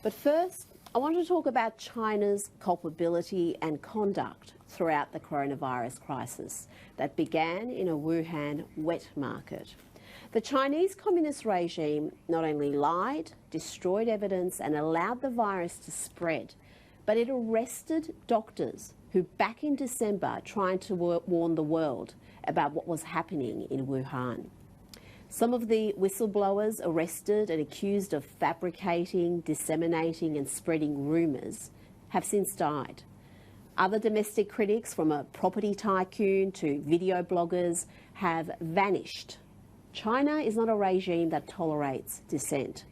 But first, I want to talk about China's culpability and conduct throughout the coronavirus crisis that began in a Wuhan wet market. The Chinese Communist regime not only lied, destroyed evidence and allowed the virus to spread, but it arrested doctors who back in December tried to warn the world about what was happening in Wuhan. Some of the whistleblowers arrested and accused of fabricating, disseminating and spreading rumours have since died. Other domestic critics, from a property tycoon to video bloggers, have vanished. China is not a regime that tolerates dissent.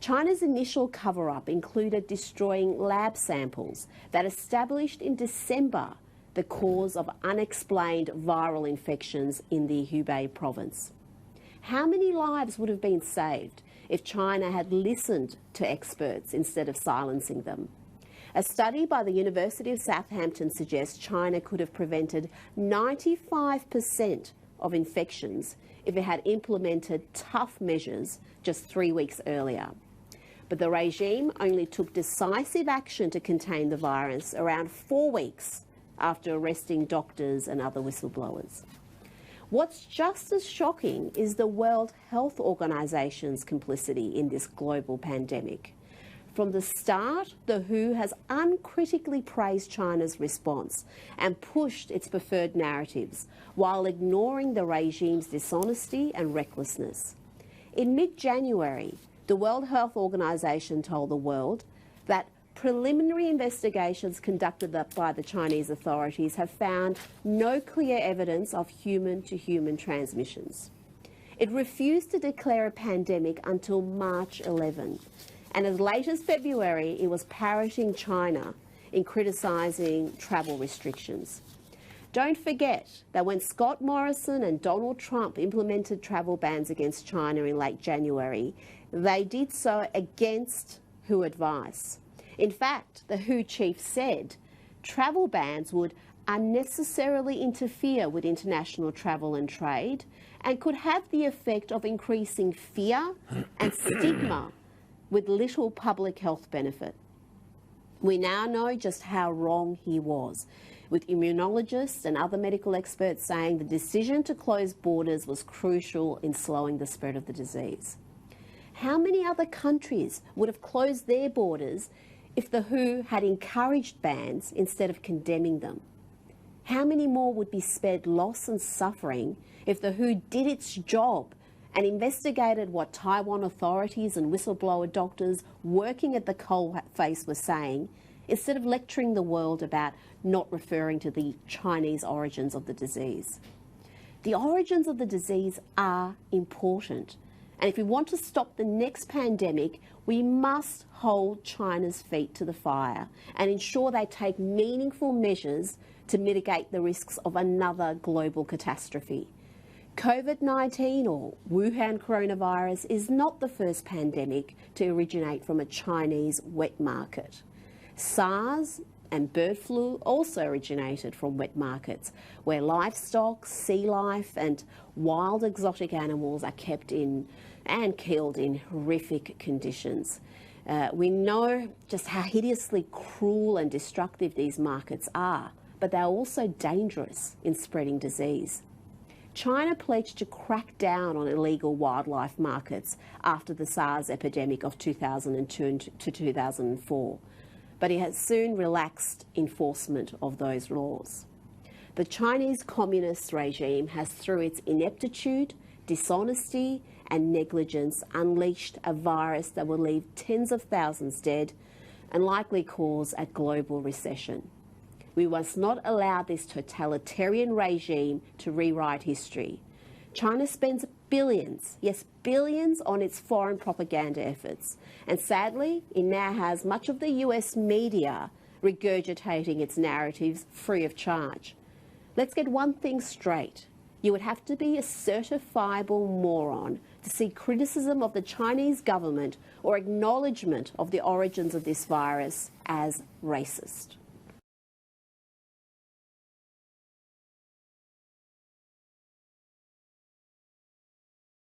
China's initial cover-up included destroying lab samples that established in December the cause of unexplained viral infections in the Hubei province. How many lives would have been saved if China had listened to experts instead of silencing them? A study by the University of Southampton suggests China could have prevented 95% of infections if it had implemented tough measures just 3 weeks earlier. But the regime only took decisive action to contain the virus around 4 weeks after arresting doctors and other whistleblowers. What's just as shocking is the World Health Organization's complicity in this global pandemic. From the start, the WHO has uncritically praised China's response and pushed its preferred narratives while ignoring the regime's dishonesty and recklessness. In mid-January, the World Health Organization told the world that preliminary investigations conducted by the Chinese authorities have found no clear evidence of human-to-human transmissions. It refused to declare a pandemic until March 11, and as late as February, it was parroting China in criticising travel restrictions. Don't forget that when Scott Morrison and Donald Trump implemented travel bans against China in late January, they did so against WHO advice. In fact, the WHO chief said travel bans would unnecessarily interfere with international travel and trade and could have the effect of increasing fear and stigma with little public health benefit. We now know just how wrong he was, with immunologists and other medical experts saying the decision to close borders was crucial in slowing the spread of the disease. How many other countries would have closed their borders if the WHO had encouraged bans instead of condemning them? How many more would be spared loss and suffering if the WHO did its job and investigated what Taiwan authorities and whistleblower doctors working at the coalface were saying, instead of lecturing the world about not referring to the Chinese origins of the disease? The origins of the disease are important. And if we want to stop the next pandemic, we must hold China's feet to the fire and ensure they take meaningful measures to mitigate the risks of another global catastrophe. COVID-19, or Wuhan coronavirus, is not the first pandemic to originate from a Chinese wet market. SARS and bird flu also originated from wet markets, where livestock, sea life and wild exotic animals are kept in and killed in horrific conditions. We know just how hideously cruel and destructive these markets are, but they're also dangerous in spreading disease. China pledged to crack down on illegal wildlife markets after the SARS epidemic of 2002 to 2004, but it has soon relaxed enforcement of those laws. The Chinese Communist regime has, through its ineptitude, dishonesty and negligence, unleashed a virus that will leave tens of thousands dead and likely cause a global recession. We must not allow this totalitarian regime to rewrite history. China spends billions, yes, billions on its foreign propaganda efforts. And sadly, it now has much of the US media regurgitating its narratives free of charge. Let's get one thing straight. You would have to be a certifiable moron to see criticism of the Chinese government or acknowledgement of the origins of this virus as racist.